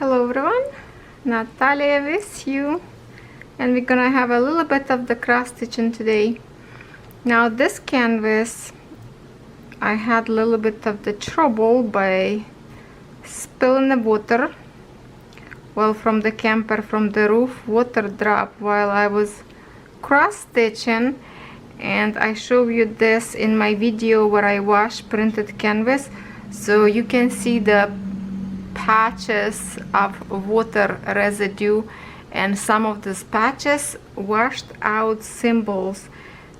Hello everyone, Nataliya with you, and we're gonna have a little bit of the cross stitching today. Now this canvas, I had a little bit of the trouble by spilling the water. Well, from the camper, from the roof, water dropped while I was cross stitching, and I show you this in my video where I wash printed canvas, so you can see the patches of water residue, and some of these patches washed out symbols.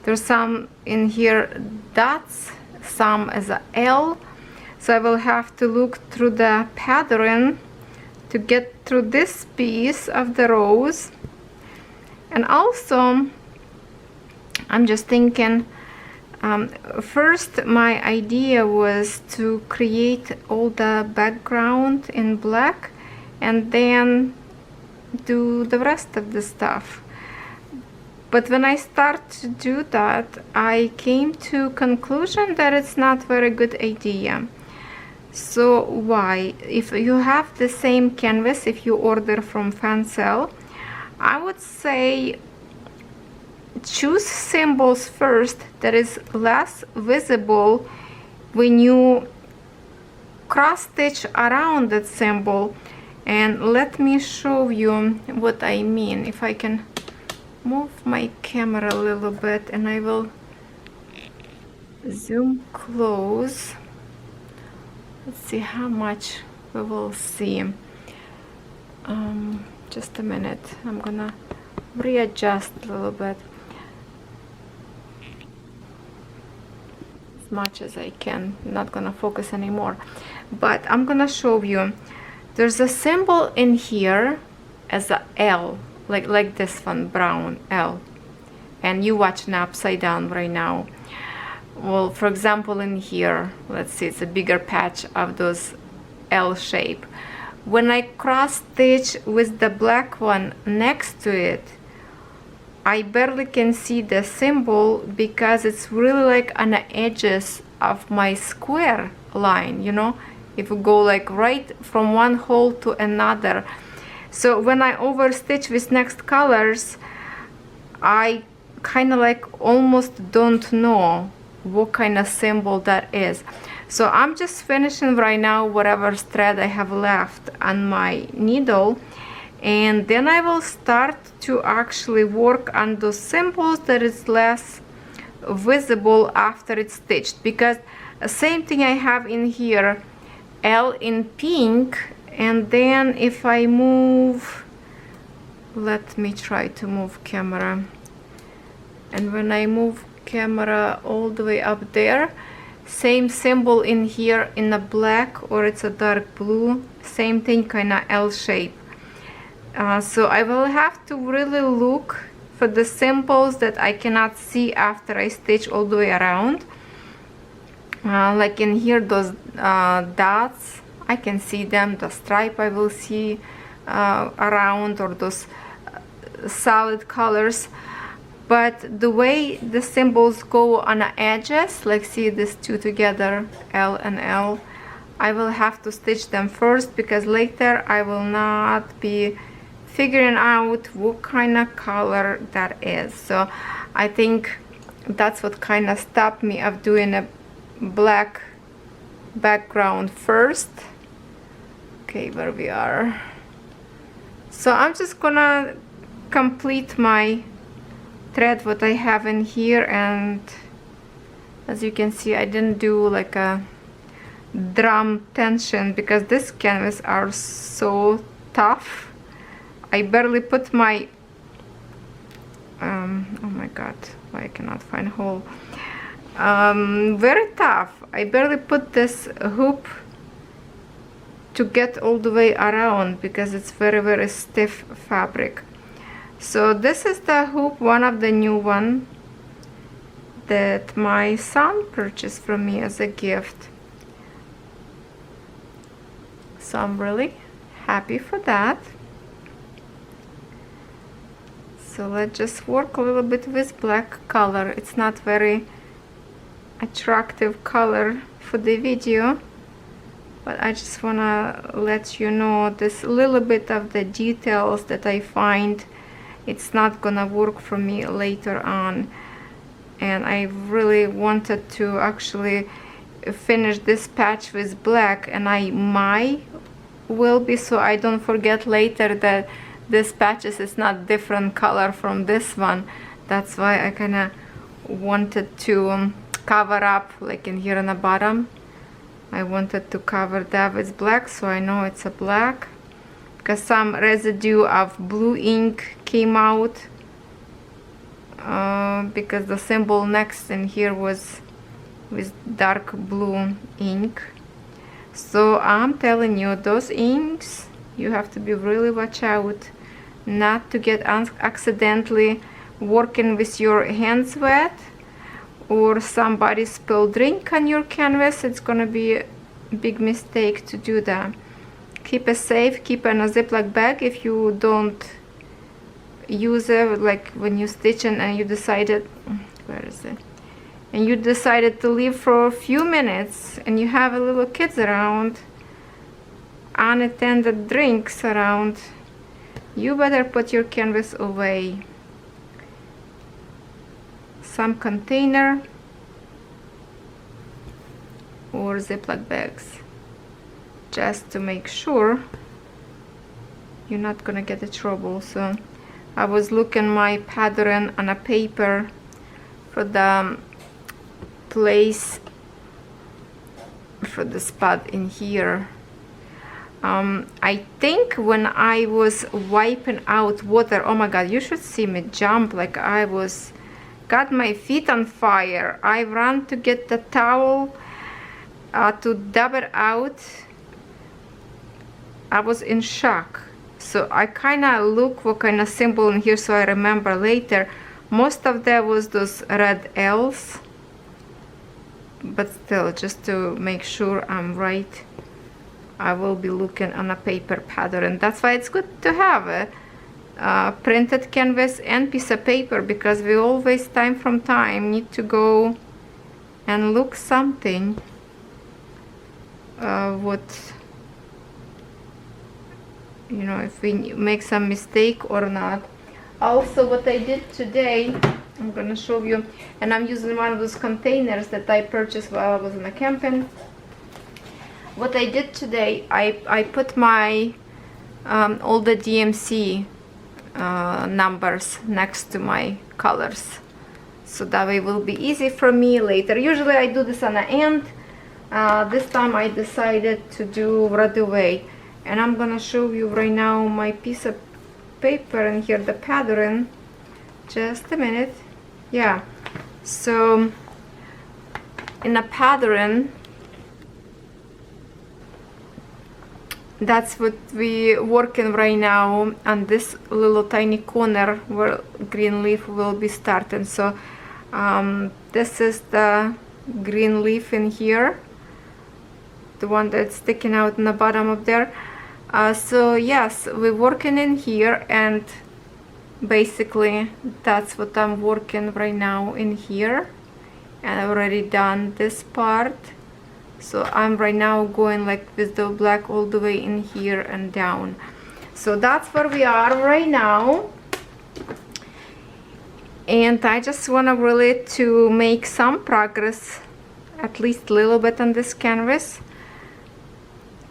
There's some in here dots, some as a L, so I will have to look through the pattern to get through this piece of the rose. And also I'm just thinking, first my idea was to create all the background in black and then do the rest of the stuff. But when I start to do that, I came to conclusion that it's not very good idea. So why? If you have the same canvas, if you order from Fancel, I would say choose symbols first that is less visible when you cross stitch around that symbol. And let me show you what I mean. If I can move my camera a little bit and I will zoom close. Let's see how much we will see. Just a minute, I'm gonna readjust a little bit as much as I can. Not gonna focus anymore, but I'm gonna show you. There's a symbol in here as a L, like this one, brown L, and you watching upside down right now. Well, for example, in here, let's see, it's a bigger patch of those L shape. When I cross stitch with the black one next to it, I barely can see the symbol because it's really like on the edges of my square line, you know, if you go like right from one hole to another. So when I overstitch with next colors, I kind of like almost don't know what kind of symbol that is. So I'm just finishing right now whatever thread I have left on my needle, and then I will start to actually work on those symbols that is less visible after it's stitched, because the same thing I have in here, L in pink. And then if I move, let me try to move camera, and when I move camera all the way up there, same symbol in here in a black, or it's a dark blue, same thing, kind of L shape. So I will have to really look for the symbols that I cannot see after I stitch all the way around. Like in here, those dots, I can see them. The stripe I will see around, or those solid colors. But the way the symbols go on the edges, like see these two together, L and L, I will have to stitch them first, because later I will not be figuring out what kind of color that is. So I think that's what kind of stopped me of doing a black background first. Okay, where we are. So I'm just gonna complete my thread what I have in here, and as you can see, I didn't do like a drum tension because this canvas are so tough. I barely put my oh my god, why I cannot find a hole. Very tough. I barely put this hoop to get all the way around because it's very stiff fabric. So this is the hoop, one of the new one that my son purchased from me as a gift. So I'm really happy for that. So let's just work a little bit with black color. It's not very attractive color for the video, but I just wanna let you know this little bit of the details that I find it's not gonna work for me later on. And I really wanted to actually finish this patch with black, and I might will be, so I don't forget later that this patches is not different color from this one. That's why I kind of wanted to cover up, like in here on the bottom, I wanted to cover that with black, so I know it's a black, because some residue of blue ink came out, because the symbol next in here was with dark blue ink. So I'm telling you, those inks, you have to be really watch out not to get accidentally working with your hands wet, or somebody spilled drink on your canvas. It's gonna be a big mistake to do that. Keep it safe, keep it in a Ziploc bag if you don't use it, like when you stitching and you decided, where is it? And you decided to leave for a few minutes and you have a little kids around, unattended drinks around, you better put your canvas away. Some container or Ziploc bags, just to make sure you're not gonna get in trouble. So I was looking my pattern on a paper for the place for the spot in here. I think when I was wiping out water, oh my god, you should see me jump like I was got my feet on fire. I ran to get the towel to dab it out. I was in shock. So I kind of look what kind of symbol in here, so I remember later. Most of that was those red L's, but still, just to make sure I'm right, I will be looking on a paper pattern. That's why it's good to have a printed canvas and piece of paper, because we always time from time need to go and look something what, you know, if we make some mistake or not. Also, what I did today, I'm gonna show you, and I'm using one of those containers that I purchased while I was in the camping. What I did today, I put my all the DMC numbers next to my colors, so that way it will be easy for me later. Usually I do this on the end. This time I decided to do right away, and I'm gonna show you right now my piece of paper and here the pattern. Just a minute. Yeah, so in a pattern, that's what we working right now on this little tiny corner where green leaf will be starting. So this is the green leaf in here, the one that's sticking out in the bottom of there. So yes, we're working in here, and basically that's what I'm working right now in here, and I've already done this part. So I'm right now going like with the black all the way in here and down. So that's where we are right now, and I just want to really to make some progress, at least a little bit on this canvas,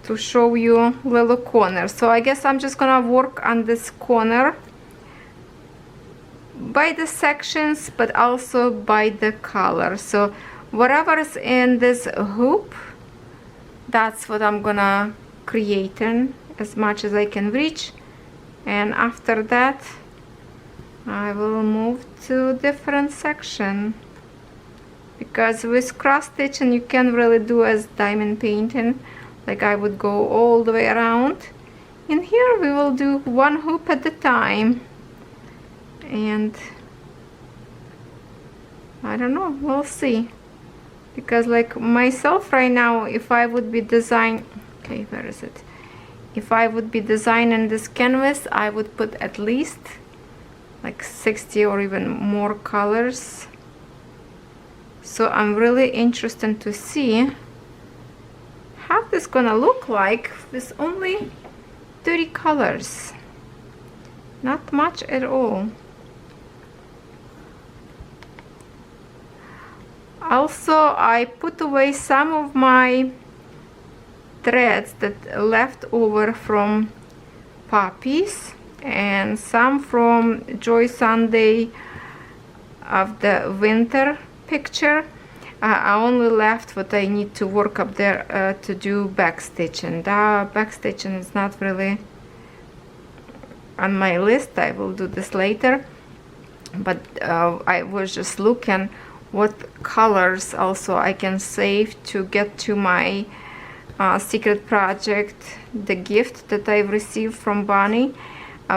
to show you little corner. So I guess I'm just gonna work on this corner by the sections, but also by the color. So whatever's in this hoop, that's what I'm gonna create in as much as I can reach, and after that I will move to different section, because with cross stitching you can really do as diamond painting. Like I would go all the way around. In here we will do one hoop at a time, and I don't know, we'll see. Because like myself right now, if I would be designing, okay, where is it? If I would be designing this canvas, I would put at least like 60 or even more colors. So I'm really interested to see how this gonna look like with only 30 colors. Not much at all. Also, I put away some of my threads that left over from Poppies and some from Joy Sunday of the winter picture. I only left what I need to work up there to do backstitching. The backstitching is not really on my list. I will do this later, but I was just looking what colors also I can save to get to my secret project, the gift that I've received from Bonnie,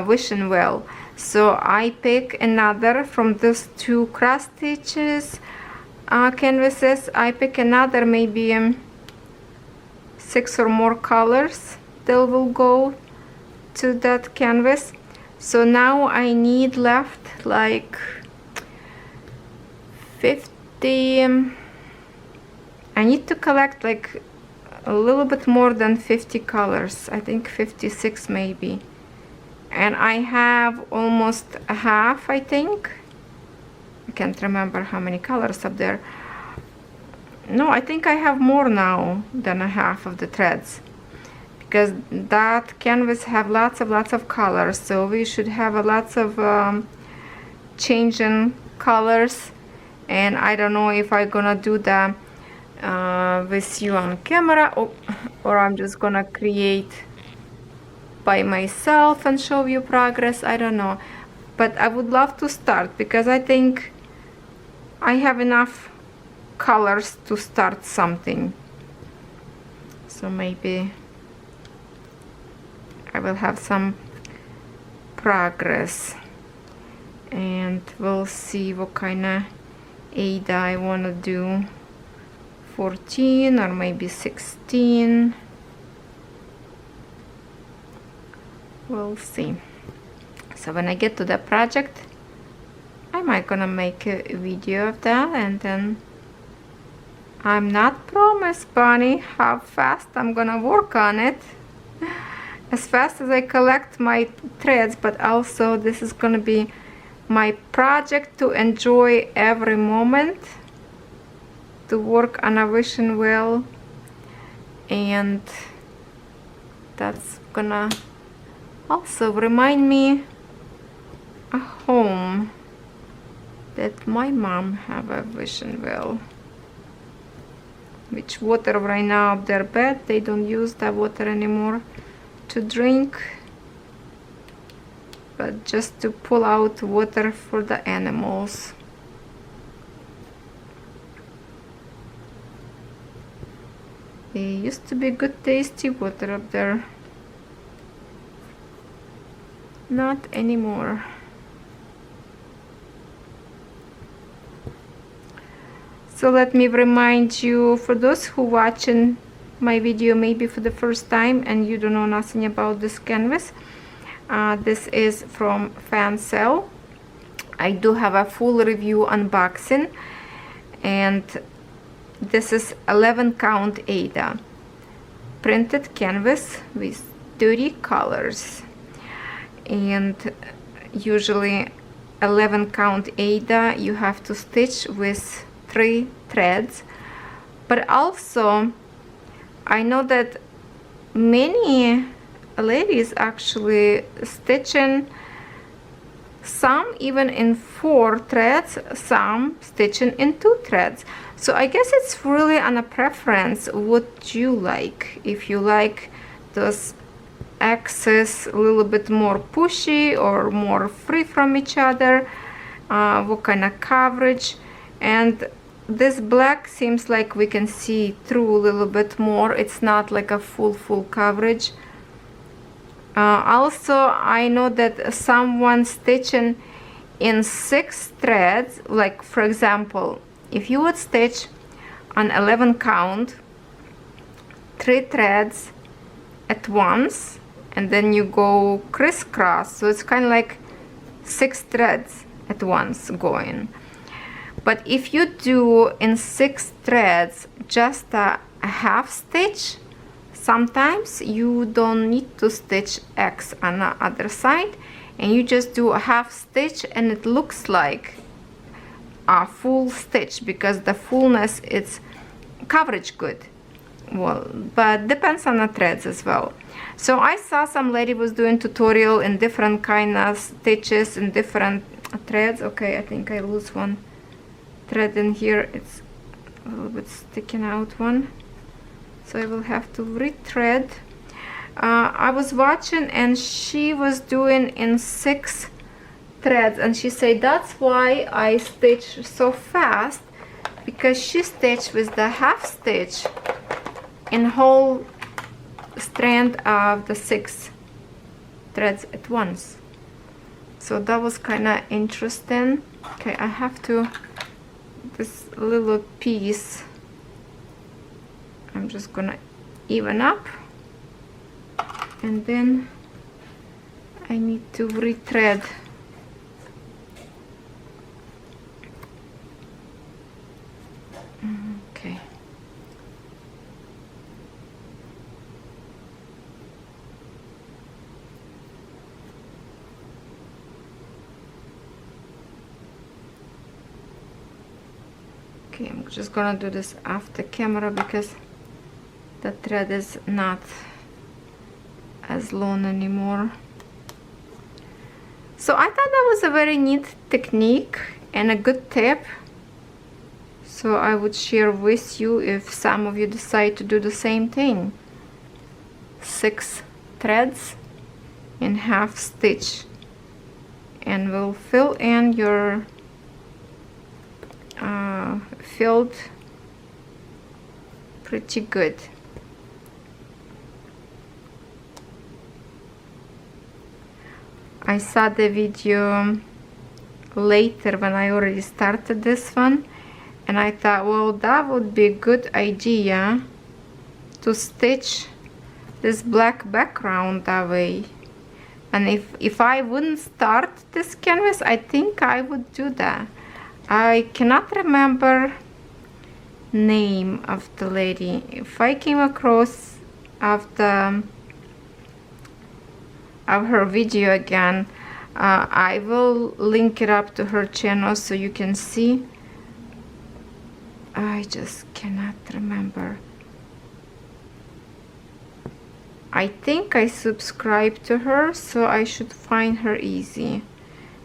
Wishing Well. So I pick another from these two cross stitches canvases. I pick another maybe 6 or more colors that will go to that canvas. So now I need left like 50. I need to collect like a little bit more than 50 colors. I think 56 maybe. And I have almost a half, I think. I can't remember how many colors up there. No, I think I have more now than a half of the threads, because that canvas have lots of colors, so we should have a lots of changing colors. And I don't know if I'm gonna do that with you on camera, or I'm just gonna create by myself and show you progress. I don't know, but I would love to start because I think I have enough colors to start something. So maybe I will have some progress, and we'll see what kind of Ada I want to do. 14 or maybe 16. We'll see. So when I get to the project, I might gonna make a video of that, and then I'm not promised, Bonnie, how fast I'm gonna work on it. As fast as I collect my threads, but also this is gonna be my project to enjoy every moment, to work on a Wishing Well, and that's gonna also remind me a home that my mom have a Wishing Well, which water right now up their bed. They don't use that water anymore to drink, but just to pull out water for the animals. It used to be good tasty water up there. Not anymore. So let me remind you, for those who watching my video maybe for the first time and you don't know nothing about this canvas, this is from Fan Sale. I do have a full review unboxing, and this is 11 count Ada printed canvas with 30 colors, and usually 11 count Ada you have to stitch with 3 threads. But also I know that many ladies actually stitching some even in 4 threads, some stitching in 2 threads. So I guess it's really on a preference what you like. If you like those axes a little bit more pushy or more free from each other, what kind of coverage. And this black seems like we can see through a little bit more. It's not like a full coverage. Also I know that someone stitching in 6 threads, like for example, if you would stitch on 11 count 3 threads at once and then you go crisscross, so it's kind of like 6 threads at once going. But if you do in 6 threads just a half stitch, sometimes you don't need to stitch X on the other side, and you just do a half stitch and it looks like a full stitch because the fullness is coverage good. Well, but depends on the threads as well. So I saw some lady was doing tutorial in different kind of stitches and different threads. Okay, I think I lose one thread in here. It's a little bit sticking out one, so I will have to rethread. I was watching and she was doing in 6 threads, and she said that's why I stitch so fast, because she stitched with the half stitch in whole strand of the 6 threads at once. So that was kind of interesting. Okay, I have to, this little piece, I'm just gonna even up, and then I need to rethread. Okay. Okay, I'm just gonna do this off the camera because the thread is not as long anymore. So I thought that was a very neat technique and a good tip, so I would share with you if some of you decide to do the same thing. 6 threads in half stitch, and will fill in your filled pretty good. I saw the video later when I already started this one, and I thought, well, that would be a good idea to stitch this black background that way. And if I wouldn't start this canvas, I think I would do that. I cannot remember name of the lady. If I came across of her video again, I will link it up to her channel so you can see. I just cannot remember. I think I subscribed to her, so I should find her easy.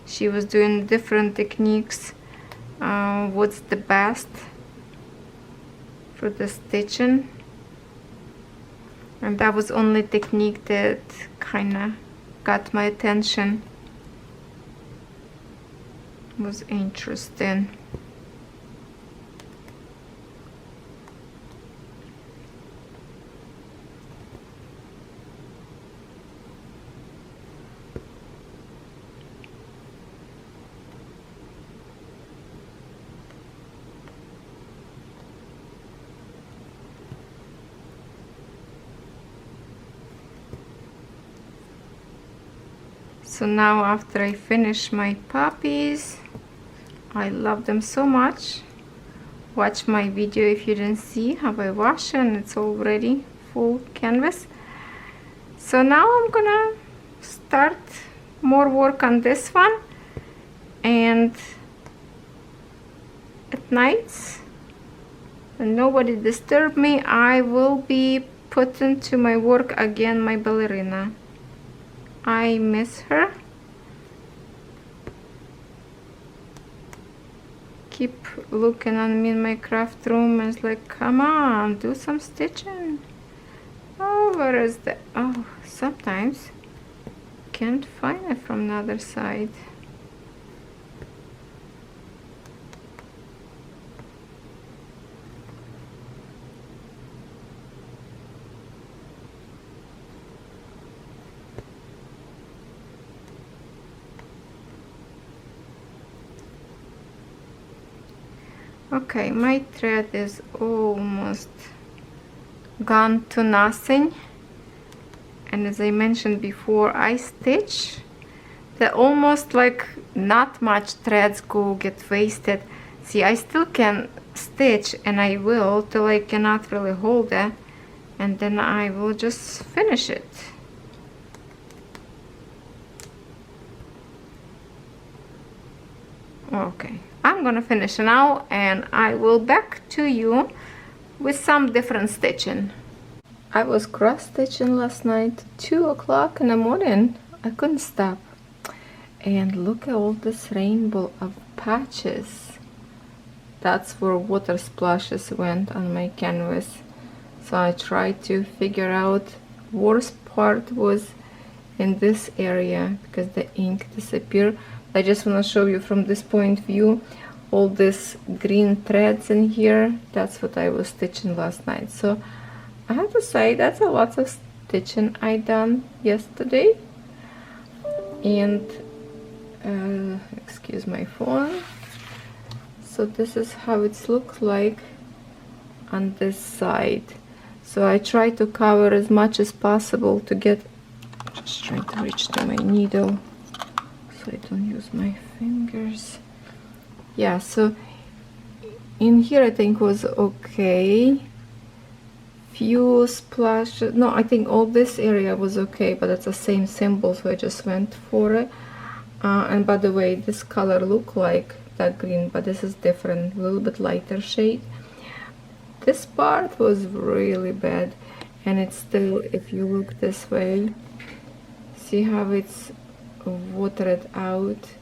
She was doing different techniques. What's the best for the stitching, and that was only technique that kind of got my attention. It was interesting. So now after I finish my puppies, I love them so much. Watch my video if you didn't see how I wash, and it's already full canvas. So now I'm gonna start more work on this one, and at nights when nobody disturb me, I will be putting to my work again my ballerina. I miss her. Keep looking on me in my craft room and it's like, come on, do some stitching. Oh, where is the, oh, sometimes can't find it from the other side. Okay, my thread is almost gone to nothing, and as I mentioned before, I stitch the almost like not much threads get wasted. See, I still can stitch, and I will till I cannot really hold it, and then I will just finish it. Okay, I'm gonna finish now, and I will back to you with some different stitching. I was cross stitching last night, 2 o'clock in the morning. I couldn't stop. And look at all this rainbow of patches. That's where water splashes went on my canvas. So I tried to figure out, worst part was in this area because the ink disappeared. I just want to show you from this point of view all these green threads in here. That's what I was stitching last night. So I have to say that's a lot of stitching I done yesterday. And excuse my phone. So this is how it's looked like on this side. So I try to cover as much as possible to get, just trying to reach to my needle so I don't use my fingers. Yeah, so in here I think was okay. Few splashes, no, I think all this area was okay, but it's the same symbol, so I just went for it. And by the way, this color look like that green, but this is different, a little bit lighter shade. This part was really bad, and it's still, if you look this way, see how it's watered out.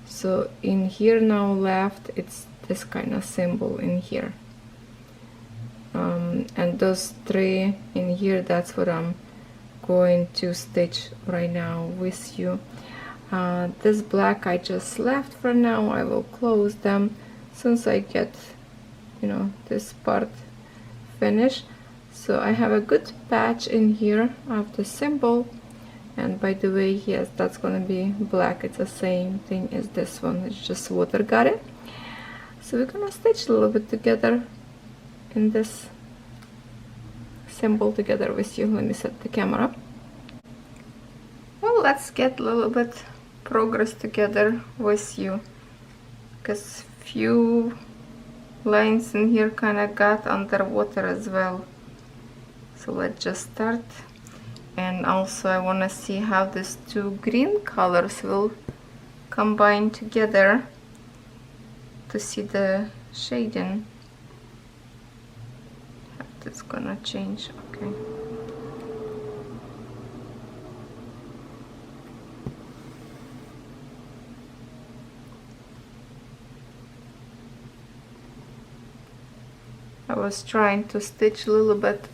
So in here now left, it's this kind of symbol in here. And those 3 in here, that's what I'm going to stitch right now with you. This black I just left for now. I will close them since I get, you know, this part finished. So I have a good patch in here of the symbol, and by the way, yes, that's gonna be black. It's the same thing as this one, it's just water got it. So we're gonna stitch a little bit together in this symbol together with you. Let me set the camera. Well, let's get a little bit progress together with you, because few lines in here kind of got underwater as well. So let's just start. And also I want to see how these 2 green colors will combine together to see the shading. That's gonna change. Okay. I was trying to stitch a little bit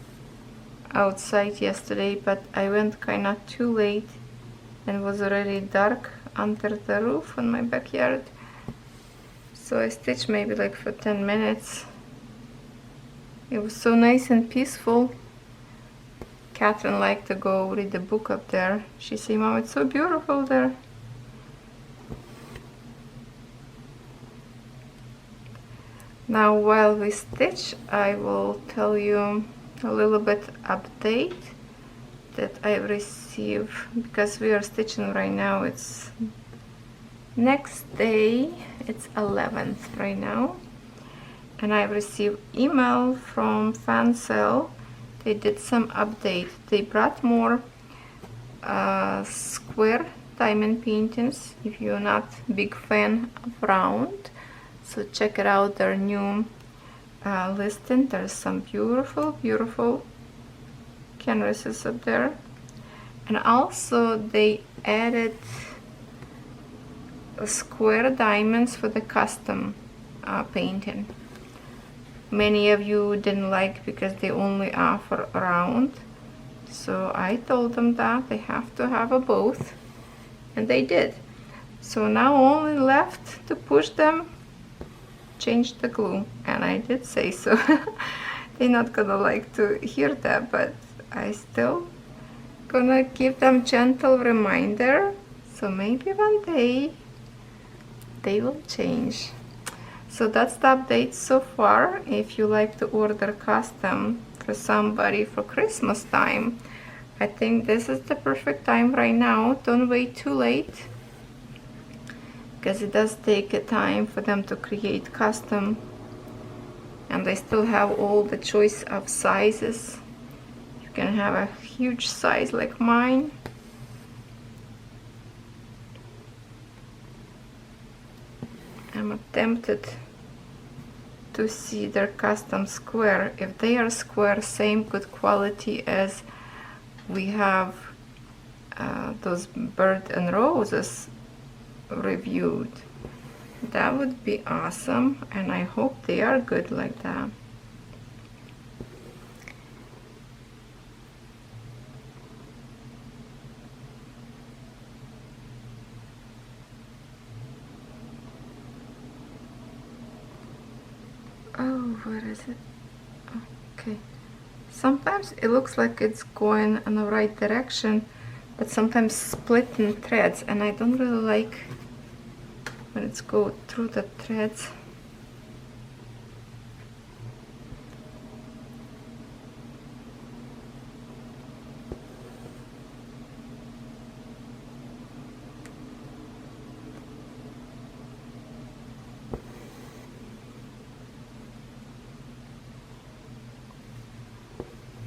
outside yesterday, but I went kind of too late and was already dark under the roof in my backyard. So I stitched maybe like for 10 minutes. It was so nice and peaceful. Catherine liked to go read the book up there. She said, "Mom, it's so beautiful there." Now while we stitch, I will tell you a little bit update that I received, because we are stitching right now. It's next day, it's 11th right now, and I received email from Fansel. They did some update. They brought more square diamond paintings if you're not big fan of round. So check it out, their new listing. There's some beautiful canvases up there. And also they added square diamonds for the custom painting. Many of you didn't like because they only offer round. So I told them that they have to have a both, and they did. So now only left to push them, change the glue, and I did say so. They're not gonna like to hear that, but I still gonna give them gentle reminder, so maybe one day they will change. So that's the update so far. If you like to order custom for somebody for Christmas time, I think this is the perfect time right now. Don't wait too late, because it does take a time for them to create custom, and they still have all the choice of sizes can have a huge size like mine. I'm tempted to see their custom square. If they are square, same good quality as we have those bird and roses reviewed, that would be awesome, and I hope they are good like that. Oh, where is it? Okay. Sometimes it looks like it's going in the right direction, but sometimes split in threads, and I don't really like when it's go through the threads.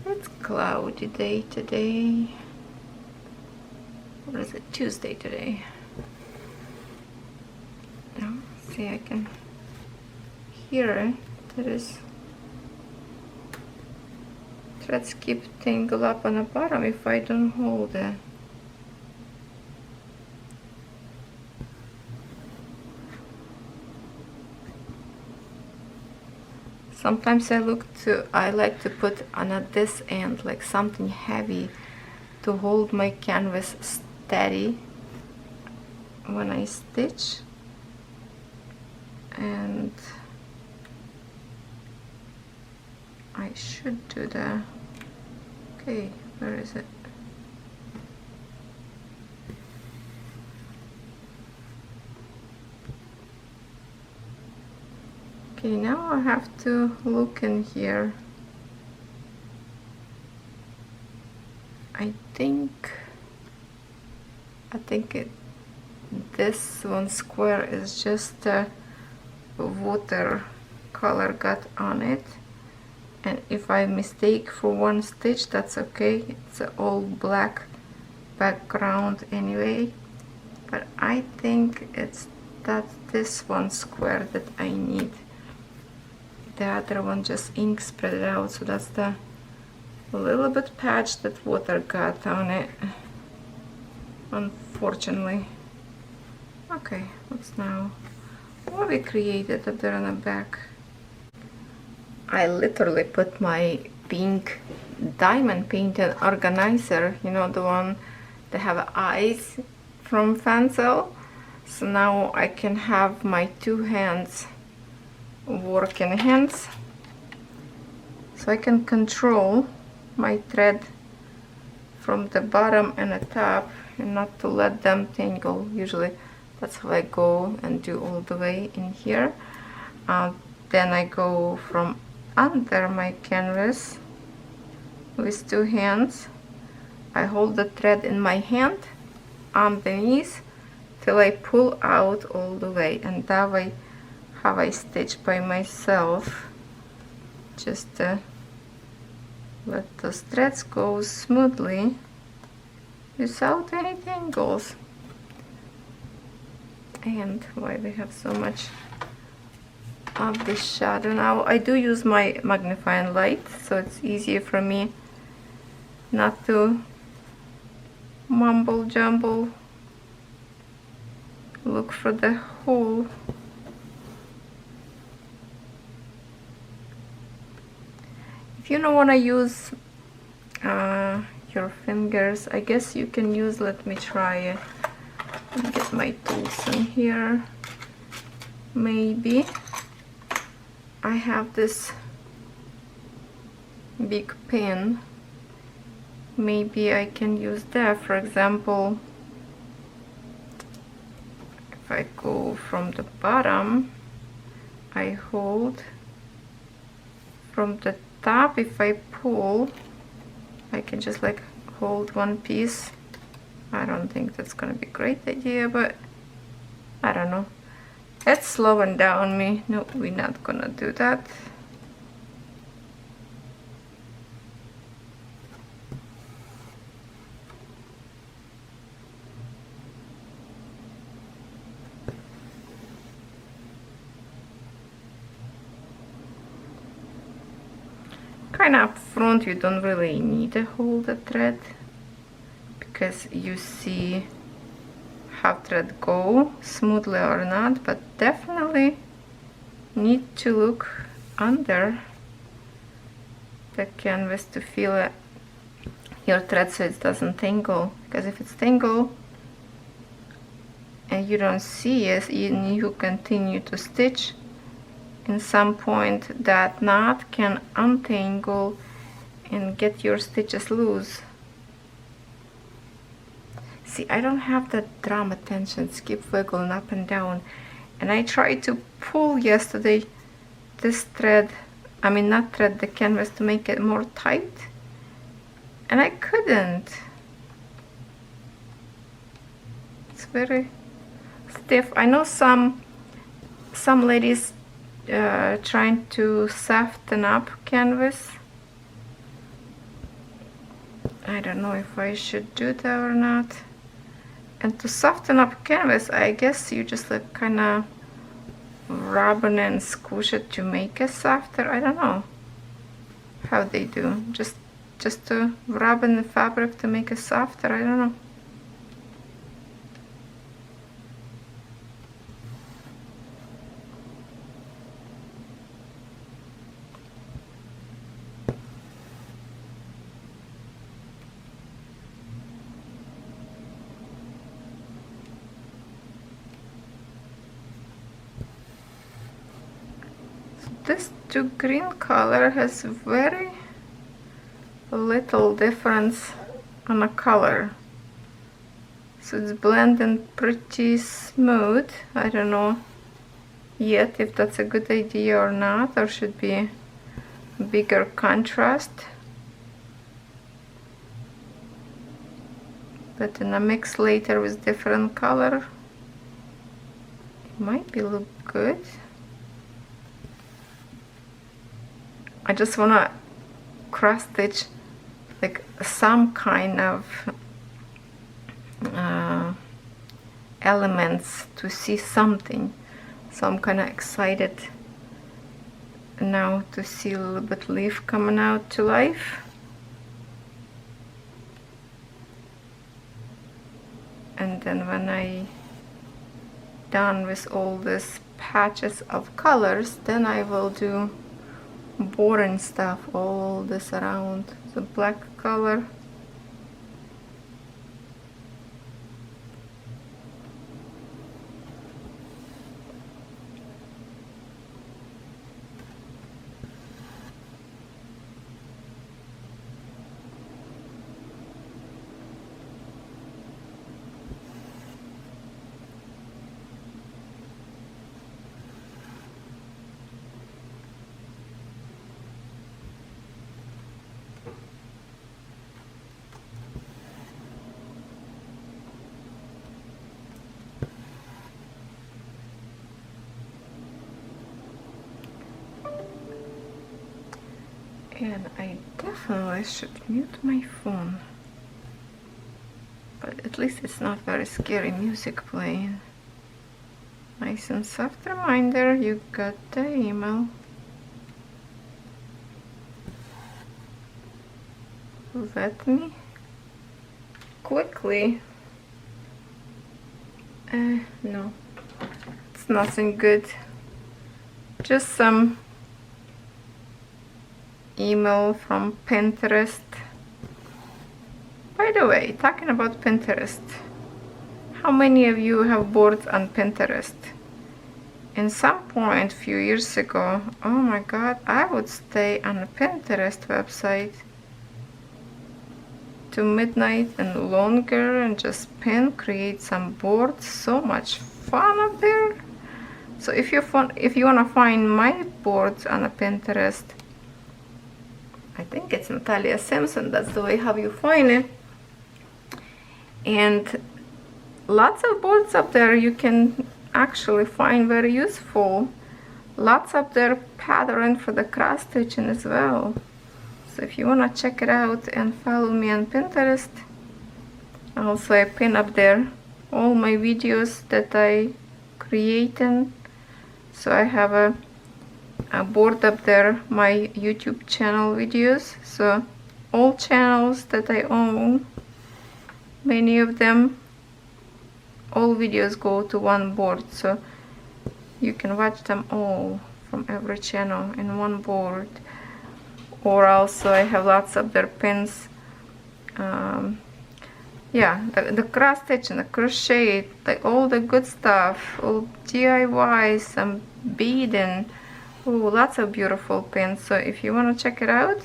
It's cloudy day today. Or is it Tuesday today? No, see, I can hear it. There is threads keep tangled up on the bottom if I don't hold it. Sometimes I like to put on this end like something heavy to hold my canvas steady when I stitch, and I should do that. Okay, where is it? Okay, now I have to look in here. I think this one square is just a water color got on it, and if I mistake for one stitch, that's okay. It's an all black background anyway, but I think it's this one square that I need. The other one just ink spread it out, so that's the little bit patch that water got on it, unfortunately. Okay, what's now? What we created up there on the back? I literally put my pink diamond painted organizer, you know, the one that have eyes from Fancel. So now I can have my two hands working hands, so I can control my thread from the bottom and the top and not to let them tangle. Usually that's how I go and do all the way in here. Then I go from under my canvas with two hands. I hold the thread in my hand underneath till I pull out all the way, and that way how I stitch by myself, just to let those threads go smoothly without any tangles. And why we have so much of this shadow now? I do use my magnifying light, so it's easier for me not to mumble jumble, look for the hole. If you don't want to use your fingers, I guess you can use, let me try it. Let me get my tools in here. Maybe I have this big pin. Maybe I can use that. For example, if I go from the bottom, I hold from the top. If I pull, I can just like hold one piece. I don't think that's gonna be a great idea, but I don't know. It's slowing down me. No, we're not gonna do that. kind of up front you don't really need to hold the thread because you see how thread go smoothly or not, but definitely need to look under the canvas to feel your thread so it doesn't tangle, because if it's tangle and you don't see it, you continue to stitch, in some point that knot can untangle and get your stitches loose. See, I don't have that drum attention, keep wiggling up and down, and I tried to pull yesterday this thread, I mean not thread, the canvas, to make it more tight, and I couldn't. It's very stiff. I know some ladies trying to soften up canvas. I don't know if I should do that or not. And to soften up canvas, I guess you just like kind of rub it and squish it to make it softer. I don't know how they do. Just to rub in the fabric to make it softer. I don't know. This two green color has very little difference on a color, so it's blending pretty smooth. I don't know yet if that's a good idea or not, or should be bigger contrast, but in a mix later with different color it might be look good. I just want to cross stitch like some kind of elements to see something, so I'm kind of excited now to see a little bit leaf coming out to life. And then when I done with all these patches of colors, then I will do boring stuff, all this around the black color. And I definitely should mute my phone, but at least it's not very scary music playing. Nice and soft reminder, you got the email. Let me quickly, no, it's nothing good, just some email from Pinterest. By the way, talking about Pinterest, how many of you have boards on Pinterest? In some point a few years ago, oh my god, I would stay on a Pinterest website to midnight and longer and just create some boards. So much fun up there. So if you want to find my boards on a Pinterest, I think it's Nataliya Simpson, that's the way how you find it. And lots of boards up there you can actually find very useful. Lots up there pattern for the cross stitching as well. So if you want to check it out and follow me on Pinterest, also I pin up there all my videos that I created. So I have a board up there my YouTube channel videos. So all channels that I own, many of them, all videos go to one board, so you can watch them all from every channel in one board. Or also I have lots of their pins. Yeah, the cross stitch and the crochet, like all the good stuff, all DIY, some beading. Oh, lots of beautiful pins. So if you want to check it out,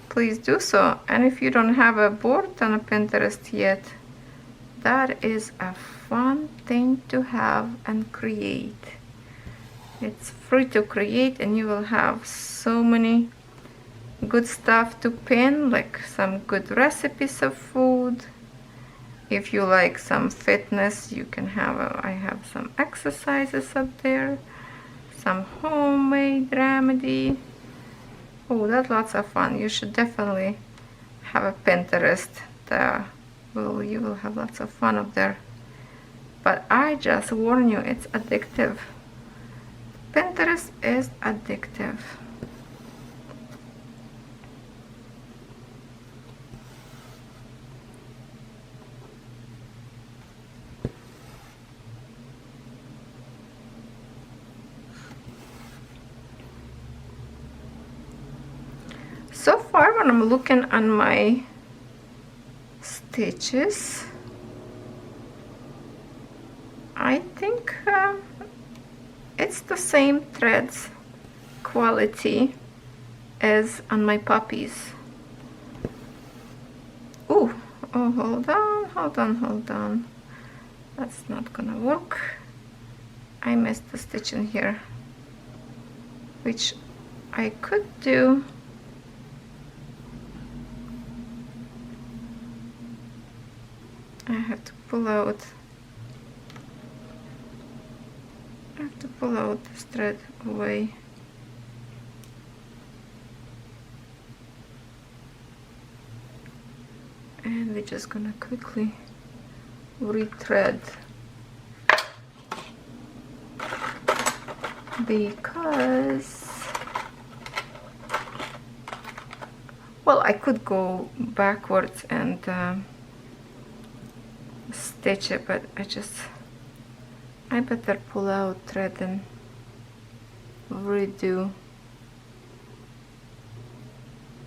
please do so. And if you don't have a board on a Pinterest yet, that is a fun thing to have and create. It's free to create, and you will have so many good stuff to pin, like some good recipes of food. If you like some fitness, you can have I have some exercises up there, some homemade remedy. Oh, that's lots of fun. You should definitely have a Pinterest. You will have lots of fun up there. But I just warn you, it's addictive. Pinterest is addictive. So far, when I'm looking on my stitches, I think it's the same threads quality as on my puppies. Oh, hold on. That's not gonna work. I missed the stitch in here, which I could do. I have to pull out this thread away. And we're just gonna quickly rethread, because, well, I could go backwards and stitch it, but I better pull out thread and redo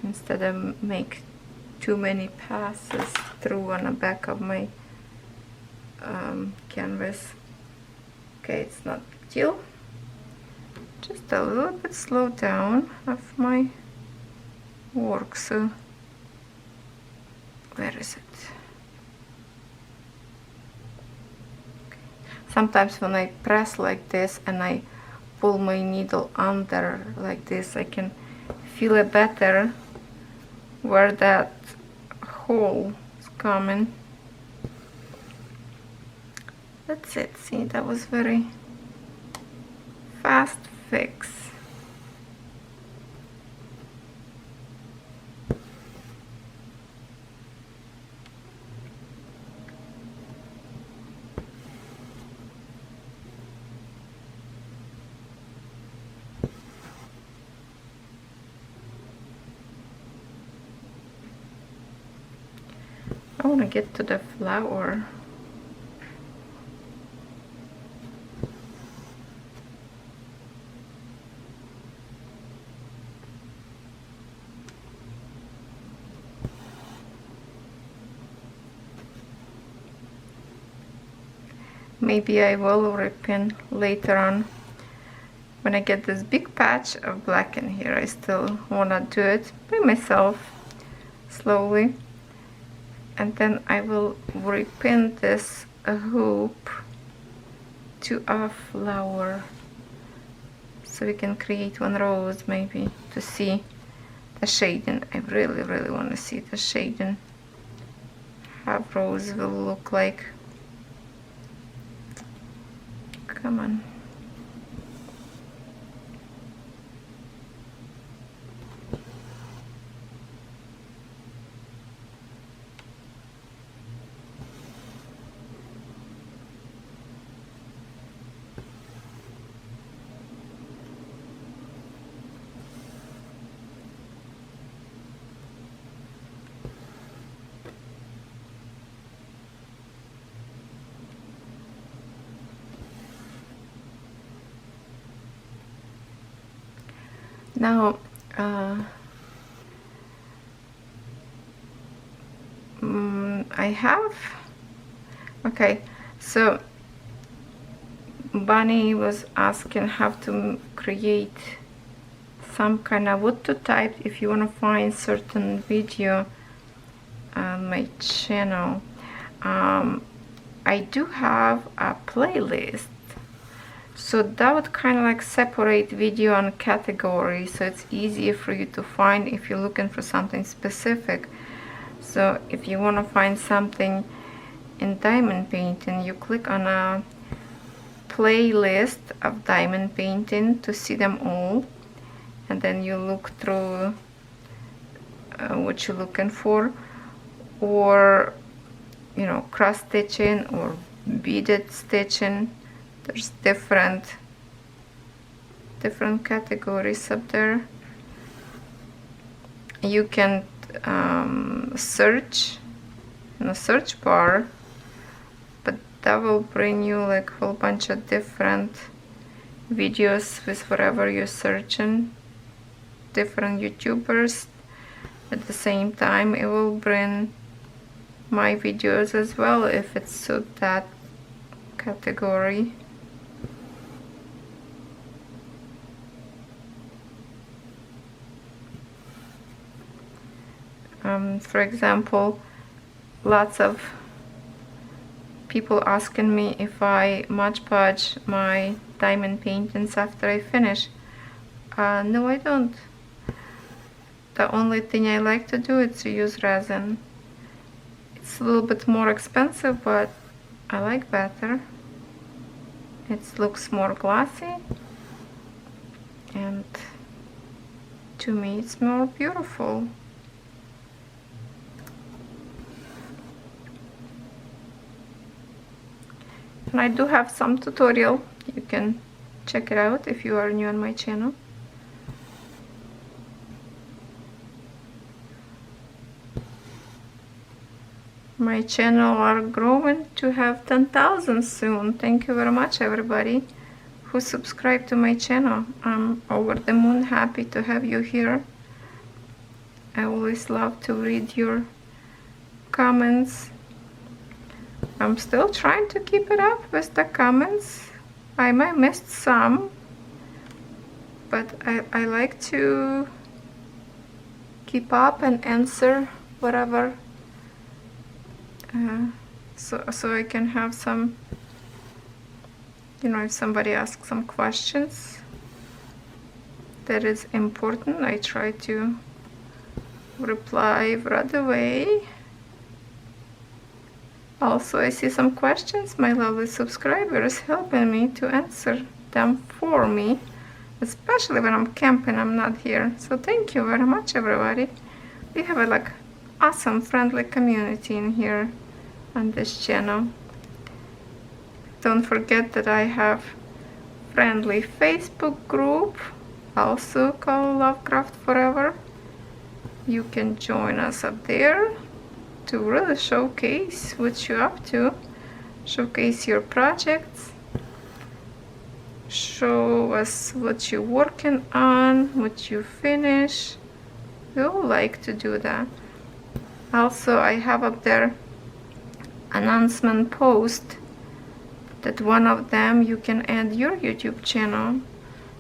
instead of make too many passes through on the back of my canvas. Okay, it's not a big deal. Just a little bit slow down of my work. So where is it? Sometimes when I press like this and I pull my needle under like this, I can feel it better where that hole is coming. That's it. See, that was very fast fix. I want to get to the flower. Maybe I will repin later on when I get this big patch of black in here. I still want to do it by myself slowly. And then I will repin this hoop to a flower, so we can create one rose maybe to see the shading. I really want to see the shading, how rose will look like. Come on. Now I have, okay, so Bunny was asking how to create some kind of what to type if you want to find certain video on my channel. I do have a playlist, so that would kind of like separate video on categories, so it's easier for you to find if you're looking for something specific. So if you want to find something in diamond painting, you click on a playlist of diamond painting to see them all, and then you look through what you're looking for, or you know, cross stitching or beaded stitching. There's different categories up there. You can search in the search bar, but that will bring you like a whole bunch of different videos with whatever you're searching, different YouTubers. At the same time, it will bring my videos as well if it suits that category. For example, lots of people asking me if I Mod Podge my diamond paintings after I finish. No, I don't. The only thing I like to do is to use resin. It's a little bit more expensive, but I like better. It looks more glossy, and to me it's more beautiful. And I do have some tutorial. You can check it out if you are new on my channel. My channel are growing to have 10,000 soon. Thank you very much everybody who subscribed to my channel. I'm over the moon happy to have you here. I always love to read your comments. I'm still trying to keep it up with the comments. I might missed some, but I like to keep up and answer whatever, so I can have some, you know, if somebody asks some questions that is important, I try to reply right away. Also, I see some questions my lovely subscribers helping me to answer them for me, especially when I'm camping, I'm not here. So thank you very much everybody. We have a like awesome friendly community in here on this channel. Don't forget that I have friendly Facebook group also called Lovecraftforever. You can join us up there to really showcase what you're up to, showcase your projects, show us what you're working on, what you finish. We all like to do that. Also, I have up there announcement post that one of them you can add your YouTube channel.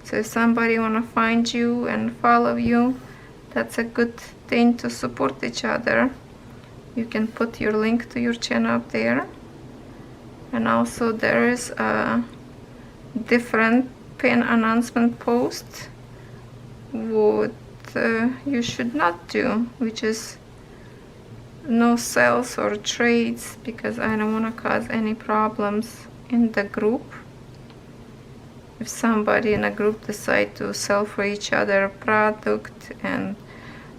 So if somebody wanna find you and follow you, that's a good thing to support each other. You can put your link to your channel up there. And also there is a different pin announcement post what you should not do, which is no sales or trades, because I don't want to cause any problems in the group. If somebody in a group decide to sell for each other product and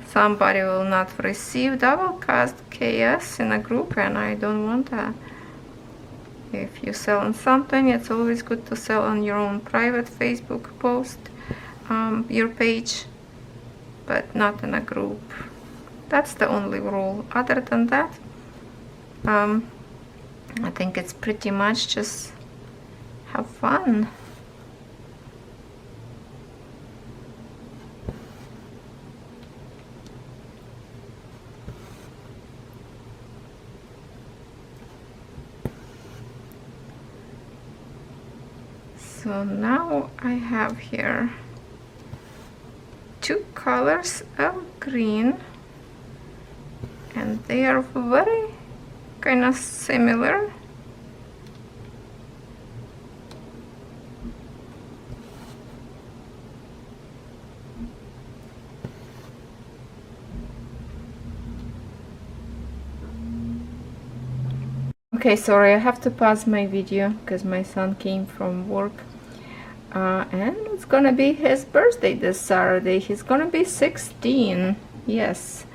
somebody will not receive, that will cause chaos in a group, and I don't want that. If you sell on something, it's always good to sell on your own private Facebook post, your page, but not in a group. That's the only rule. Other than that, I think it's pretty much just have fun. So now I have here two colors of green, and they are very kind of similar. Okay, sorry, I have to pause my video because my son came from work, and it's gonna be his birthday this Saturday. He's gonna be 16. Yes.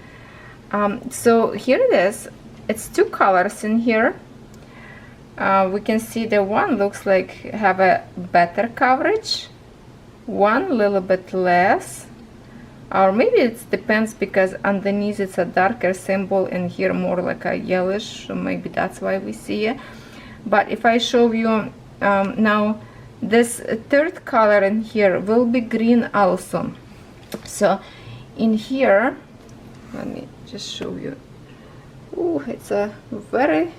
So here it is. It's two colors in here. We can see the one looks like have a better coverage, one a little bit less, or maybe it depends because underneath it's a darker symbol and here more like a yellowish, so maybe that's why we see it. But if I show you now, this third color in here will be green also. So in here, let me just show you. Oh, it's a very,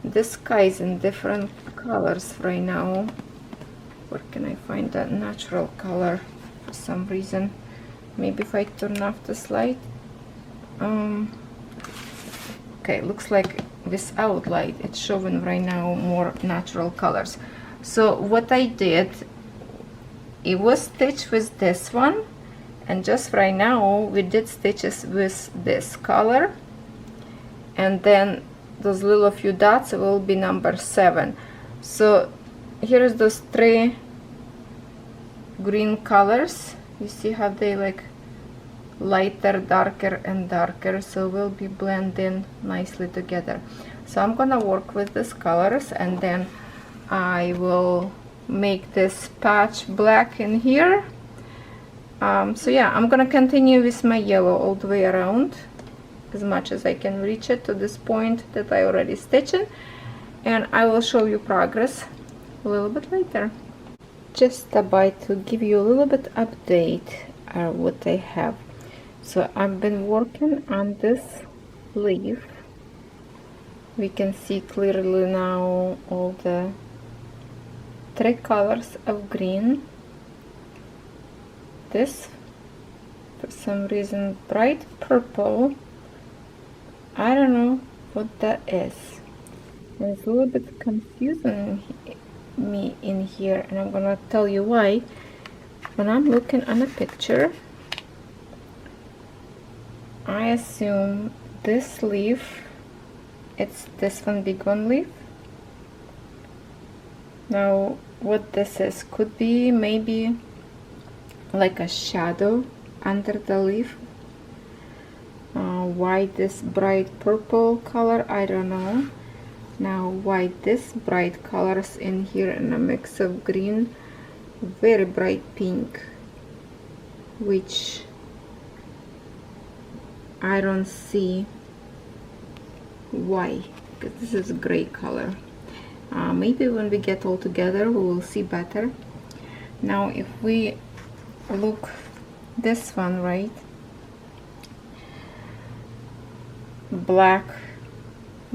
this sky is in different colors right now. Where can I find that natural color for some reason? Maybe if I turn off this light. Okay, looks like without light it's showing right now more natural colors. So what I did, it was stitched with this one, and just right now we did stitches with this color, and then those little few dots will be number 7. So here is those 3 green colors. You see how they like lighter, darker and darker, so will be blending nicely together. So I'm gonna work with these colors, and then I will make this patch black in here. So yeah, I'm gonna continue with my yellow all the way around as much as I can reach it to this point that I already stitched, and I will show you progress a little bit later. Just about to give you a little bit update what I have. So I've been working on this leaf. We can see clearly now all the 3 colors of green. This, for some reason, bright purple. I don't know what that is. It's a little bit confusing me in here, and I'm gonna tell you why. When I'm looking on a picture, I assume this leaf, it's this one big one leaf. Now what this is could be maybe like a shadow under the leaf. Why this bright purple color, I don't know. Now why this bright colors in here in a mix of green, very bright pink, which I don't see why, because this is a gray color. Maybe when we get all together we will see better. Now if we look this one, right, black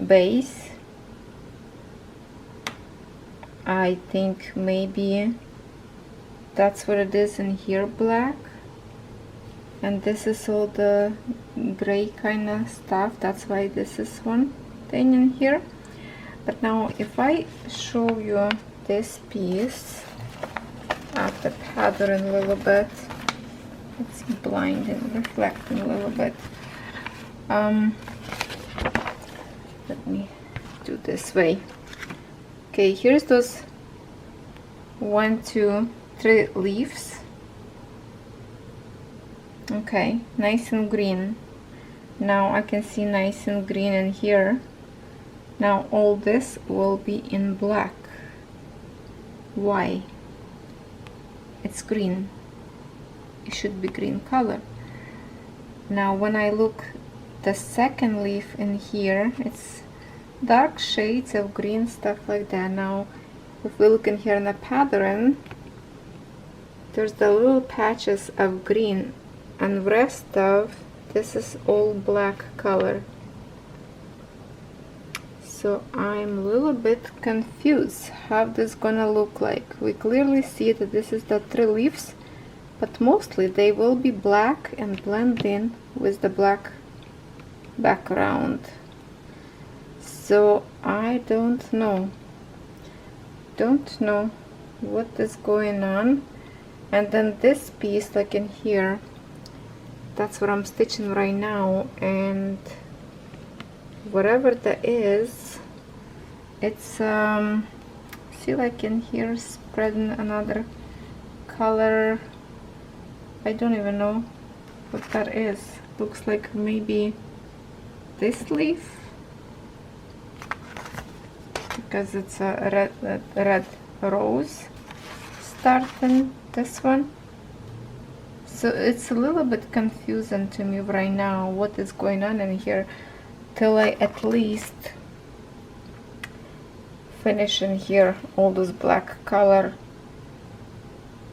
base, I think maybe that's what it is in here, black, and this is all the gray kind of stuff. That's why this is one thing in here. But now if I show you this piece of the pattern a little bit, it's blinding, reflecting a little bit. Let me do this way. Okay, here's those 1, 2, 3 leaves. Okay, nice and green. Now I can see nice and green in here. Now all this will be in black. Why? It's green. It should be green color. Now when I look the second leaf in here, it's dark shades of green, stuff like that. Now if we look in here in the pattern, there's the little patches of green, and rest of this is all black color. So So I'm a little bit confused how this gonna look like. We clearly see that this is the 3 leaves, but mostly they will be black and blend in with the black background. So I don't know what is going on. And then this piece, like in here, that's what I'm stitching right now, and whatever that is, it's see, like in here, spreading another color. I don't even know what that is. Looks like maybe this leaf, because it's a red rose starting this one. So it's a little bit confusing to me right now what is going on in here, till I at least finish in here all this black color.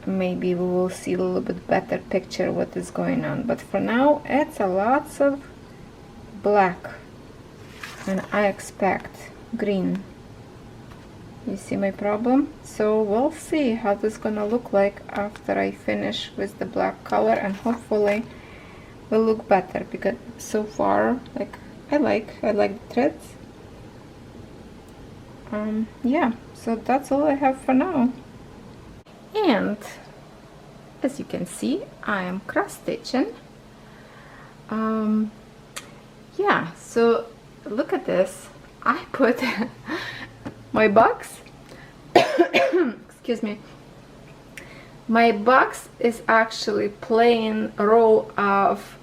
Maybe we will see a little bit better picture what is going on, but for now it's a lots of black, and I expect green. You see my problem? So we'll see how this is gonna look like after I finish with the black color, and hopefully will look better, because so far, like, I like the threads. Yeah, so that's all I have for now. And as you can see, I am cross stitching. Yeah, so look at this. I put my box excuse me, my box is actually plain roll of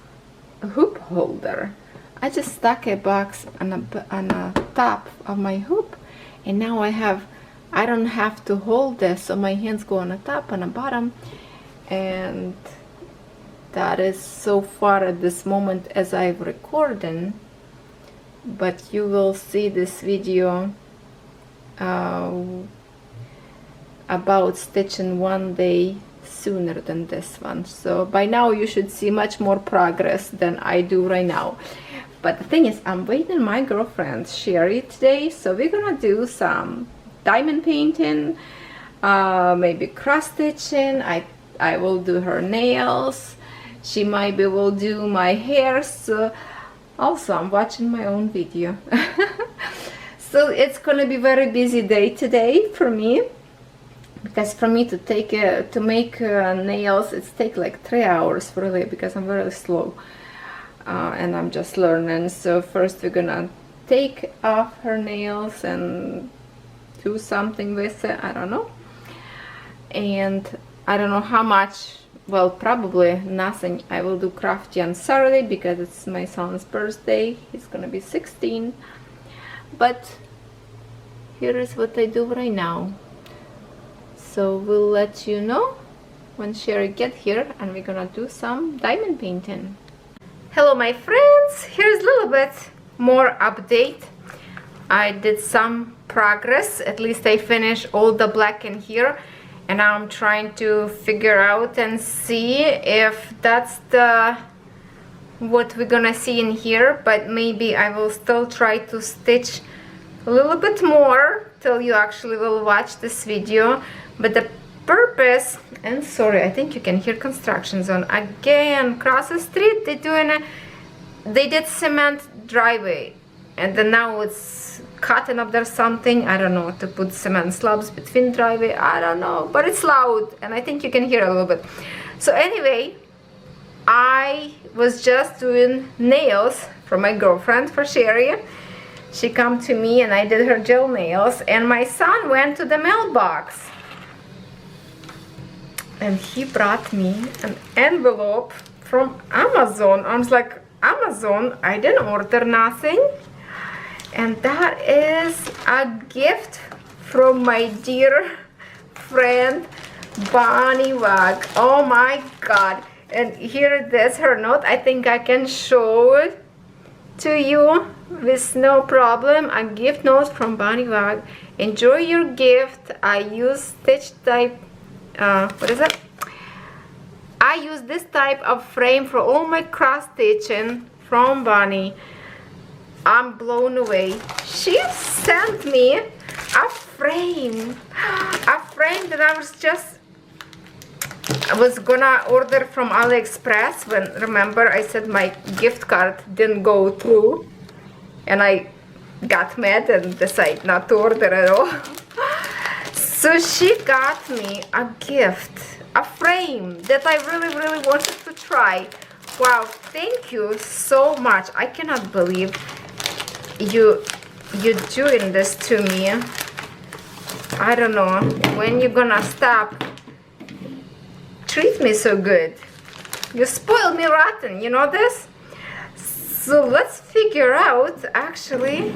hoop holder. I just stuck a box on the top of my hoop, and now I don't have to hold this, so my hands go on the top and the bottom. And that is so far at this moment as I'm recording, but you will see this video about stitching one day sooner than this one. So by now you should see much more progress than I do right now. But the thing is, I'm waiting my girlfriend Sherry today, so we're gonna do some diamond painting, maybe cross stitching. I will do her nails. She maybe will do my hair. So also I'm watching my own video. So it's gonna be very busy day today for me, because for me to make nails, it's take like 3 hours really, because I'm very slow and I'm just learning. So first we're gonna take off her nails and do something with it, I don't know, and I don't know how much. Well, probably nothing. I will do crafty on Saturday because it's my son's birthday. He's gonna be 16. But here is what I do right now. So we'll let you know when Sherry get here, and we're gonna do some diamond painting. Hello my friends, here's a little bit more update. I did some progress. At least I finished all the black in here, and now I'm trying to figure out and see if that's what we're gonna see in here. But maybe I will still try to stitch a little bit more till you actually will watch this video. But the purpose, and sorry, I think you can hear construction zone again across the street. They did cement driveway, and then now it's cutting up there something, I don't know, to put cement slabs between driveway, I don't know, but it's loud and I think you can hear a little bit. So anyway, I was just doing nails for my girlfriend, for Sherry. She come to me and I did her gel nails, and my son went to the mailbox and he brought me an envelope from Amazon. I was like, Amazon? I didn't order nothing. And that is a gift from my dear friend Bonnie Wag. Oh my god. And here it is, her note. I think I can show it to you with no problem. A gift note from Bonnie Wag. Enjoy your gift. I use stitch type, what is it? I use this type of frame for all my cross stitching from Bonnie. I'm blown away. She sent me a frame that I was gonna order from AliExpress when, remember, I said my gift card didn't go through and I got mad and decided not to order at all. So she got me a gift, a frame that I really, really wanted to try. Wow, thank you so much. I cannot believe you doing this to me. I don't know when you're gonna stop treat me so good. You spoiled me rotten, you know this? So let's figure out, actually,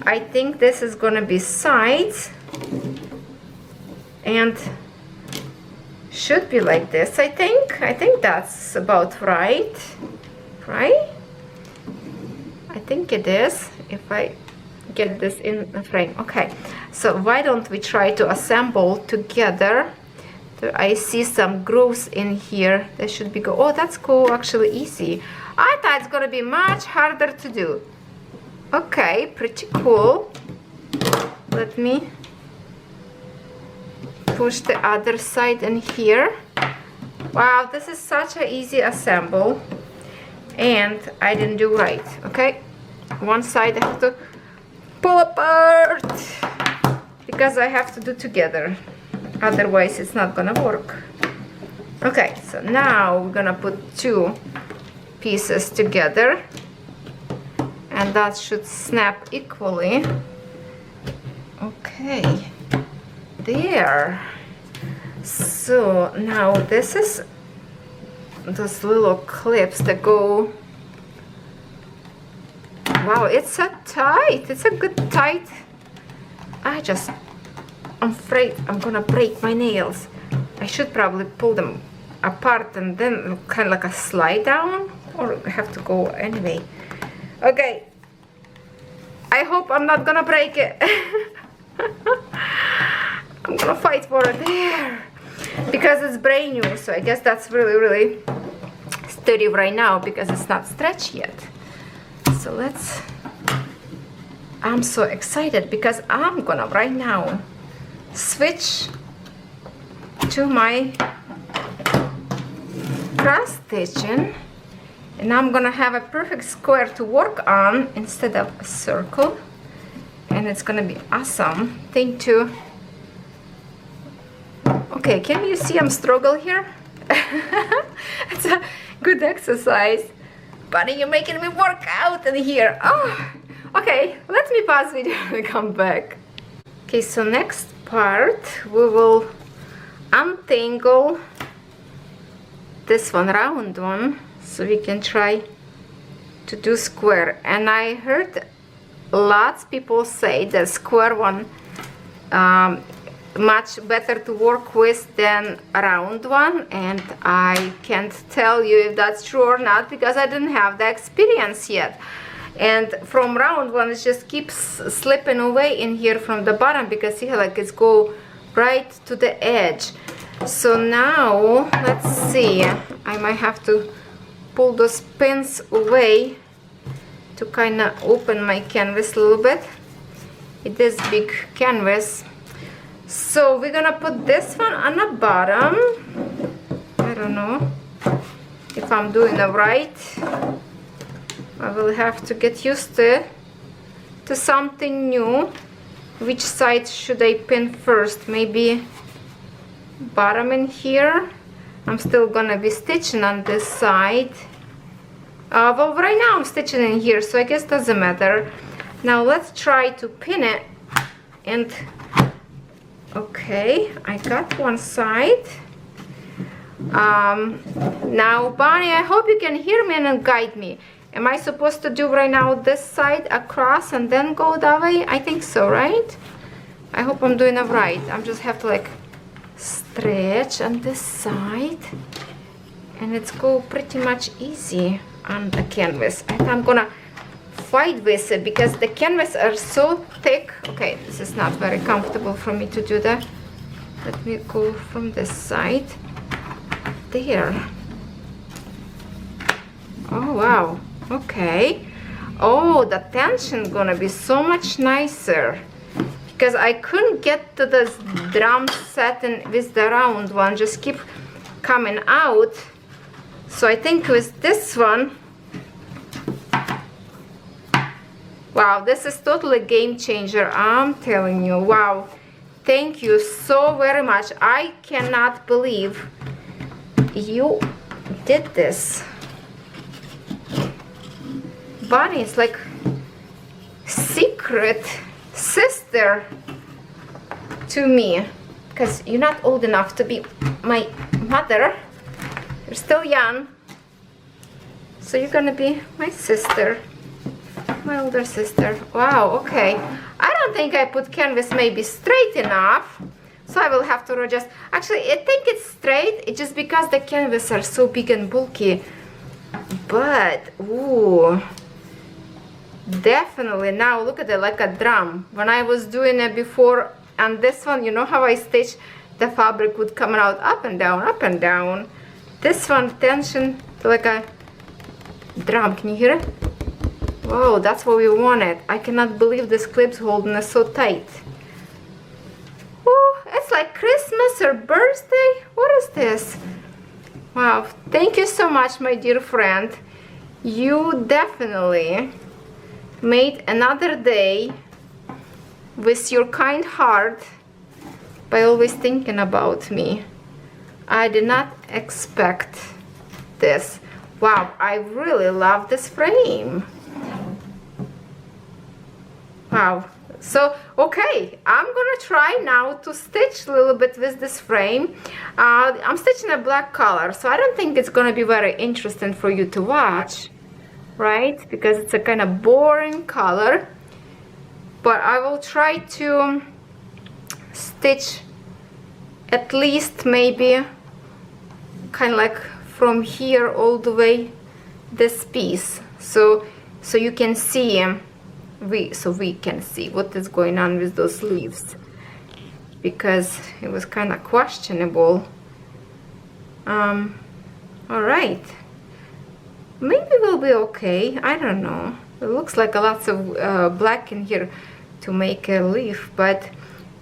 I think this is gonna be sides and should be like this. I think that's about right? I think it is, if I get this in the frame. Okay, so why don't we try to assemble together? I see some grooves in here. They should be oh, that's cool, actually easy. I thought it's gonna be much harder to do. Okay, pretty cool. Let me push the other side in here. Wow, this is such an easy assemble. And I didn't do right, okay? One side I have to pull apart because I have to do together. Otherwise it's not gonna work. Okay, so now we're gonna put two pieces together and that should snap equally. Okay, there. So now this is those little clips that go. Wow, it's so tight. It's a good tight. I'm afraid I'm gonna break my nails. I should probably pull them apart and then kind of like a slide down, or have to go anyway. Okay, I hope I'm not gonna break it. I'm gonna fight for it there because it's brand new, so I guess that's really sturdy right now because it's not stretched yet. So I'm so excited because I'm gonna right now switch to my cross stitching and I'm gonna have a perfect square to work on instead of a circle, and it's gonna be awesome. Thank you. Okay, can you see I'm struggle here? It's a good exercise, but you're making me work out in here. Oh, okay, let me pause video and come back. Okay, so next part we will untangle this one, round one, so we can try to do square. And I heard lots of people say the square one much better to work with than a round one, and I can't tell you if that's true or not because I didn't have the experience yet. And from round one it just keeps slipping away in here from the bottom because see how like it's go right to the edge. So now let's see, I might have to pull those pins away to kind of open my canvas a little bit. It is big canvas. So we're gonna put this one on the bottom. I don't know if I'm doing it right. I will have to get used to something new. Which side should I pin first? Maybe bottom in here. I'm still gonna be stitching on this side. Well, right now I'm stitching in here, so I guess it doesn't matter. Now let's try to pin it. And okay, I got one side. Now Bonnie, I hope you can hear me and guide me. Am I supposed to do right now this side across and then go that way? I think so, right? I hope I'm doing it right. I'm just have to like stretch on this side and it's go pretty much easy on the canvas. I think I'm gonna fight with it because the canvas are so thick. Okay, this is not very comfortable for me to do that. Let me go from this side. There. Oh wow. Okay. Oh, the tension gonna be so much nicer, because I couldn't get to this drum set and with the round one, just keep coming out. So I think with this one, wow, this is totally game changer, I'm telling you. Wow, thank you so very much. I cannot believe you did this. Bonnie is like secret sister to me, because you're not old enough to be my mother. You're still young, so you're gonna be my sister, my older sister. Wow, okay. I don't think I put canvas maybe straight enough, so I will have to adjust. Actually, I think it's straight. It's just because the canvas are so big and bulky. But ooh, definitely now look at it like a drum. When I was doing it before on this one, you know how I stitched, the fabric would come out up and down, up and down. This one, tension like a drum. Can you hear it? Whoa, that's what we wanted. I cannot believe this clip's holding us so tight. Oh, it's like Christmas or birthday. What is this? Wow, thank you so much, my dear friend. You definitely made another day with your kind heart by always thinking about me. I did not expect this. Wow, I really love this frame. Wow. So, okay, I'm gonna try now to stitch a little bit with this frame. I'm stitching a black color, so I don't think it's gonna be very interesting for you to watch, right? Because it's a kind of boring color. But I will try to stitch at least maybe kind of like from here all the way this piece, so you can see we can see what is going on with those leaves, because it was kind of questionable. All right, maybe we'll be okay. I don't know. It looks like a lots of black in here to make a leaf, but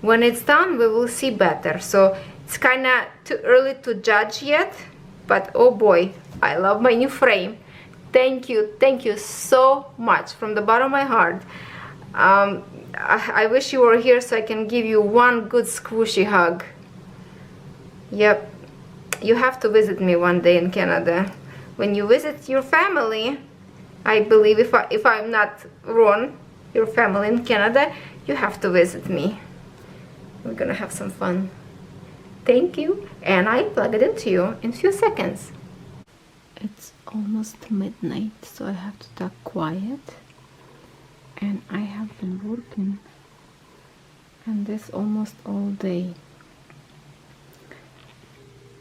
when it's done we will see better. So it's kind of too early to judge yet, but oh boy, I love my new frame. Thank you so much from the bottom of my heart. I wish you were here so I can give you one good squishy hug. Yep, you have to visit me one day in Canada. When you visit your family, I believe, if I'm not wrong, your family in Canada, you have to visit me. We're gonna have some fun. Thank you, and I plug it into you in a few seconds. It's almost midnight, so I have to talk quiet, and I have been working on this almost all day.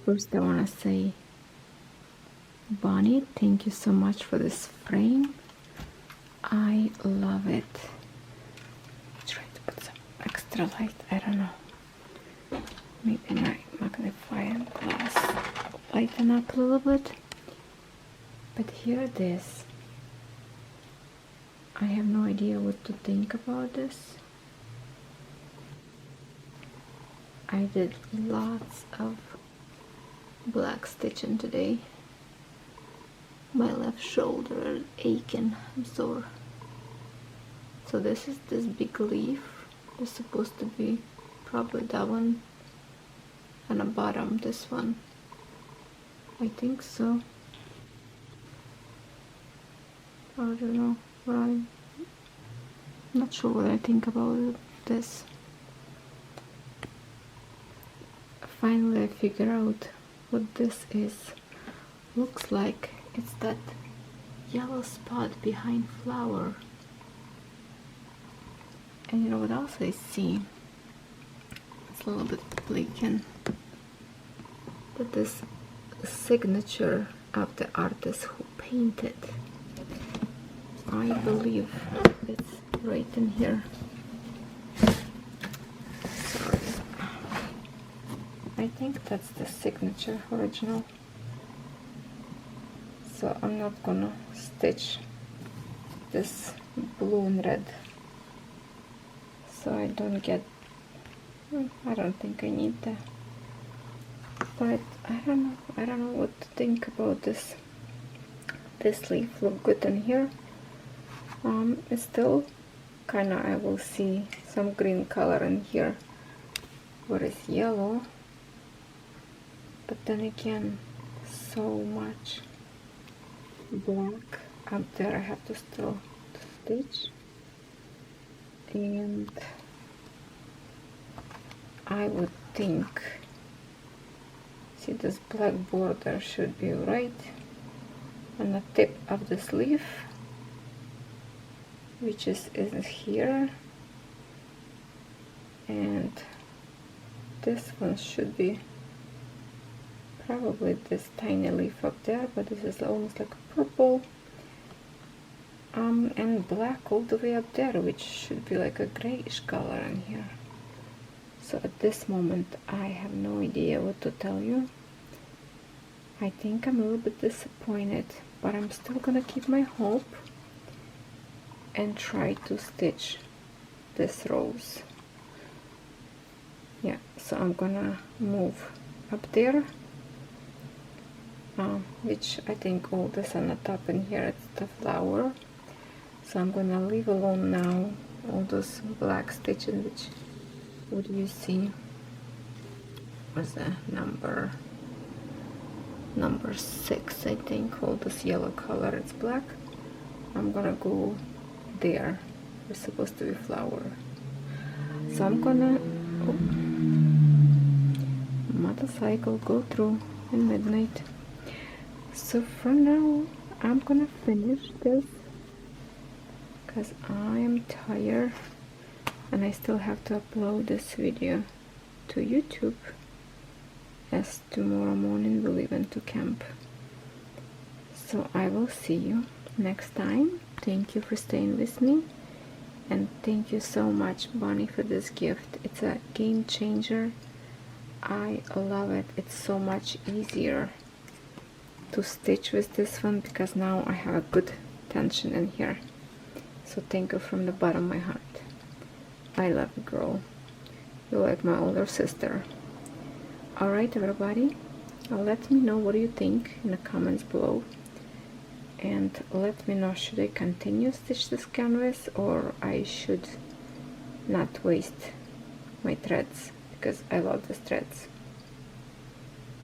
First I want to say, Bonnie, thank you so much for this frame. I love it. Try to put some extra light. I don't know, maybe my magnifying glass lighten up a little bit. But here it is. I have no idea what to think about this. I did lots of black stitching today. My left shoulder is aching, I'm sore. So this is this big leaf. It's supposed to be probably that one, and the bottom, this one. I think so. I don't know, but I'm not sure what I think about this. Finally I figure out what this is. Looks like it's that yellow spot behind flower. And you know what else I see? It's a little bit blinking. That this signature of the artist who painted. I believe it's right in here. Sorry. I think that's the signature original. So I'm not gonna stitch this blue and red, so I don't get, I don't think I need that, but I don't know what to think about this. This leaf look good in here. It's still kinda, I will see some green color in here where it's yellow, but then again so much black up there I have to still stitch, and I would think, see, this black border should be right on the tip of this leaf, which is here, and this one should be probably this tiny leaf up there, but this is almost like a purple, and black all the way up there, which should be like a grayish color in here. So at this moment I have no idea what to tell you. I think I'm a little bit disappointed, but I'm still gonna keep my hope and try to stitch this rose. Yeah, so I'm gonna move up there, which I think all this on the top in here, it's the flower. So I'm gonna leave alone now all those black stitches, which, what do you see was the number 6, I think. All this yellow color, it's black. I'm gonna go there. It's supposed to be flower. So I'm gonna motorcycle go through in midnight. So for now I'm gonna finish this because I am tired and I still have to upload this video to YouTube, as tomorrow morning we leave into camp. So I will see you next time. Thank you for staying with me, and thank you so much, Bonnie, for this gift. It's a game changer. I love it. It's so much easier to stitch with this one because now I have a good tension in here. So thank you from the bottom of my heart. I love you, girl. You're like my older sister. Alright, everybody, let me know what do you think in the comments below, and let me know, should I continue stitch this canvas or I should not waste my threads, because I love these threads.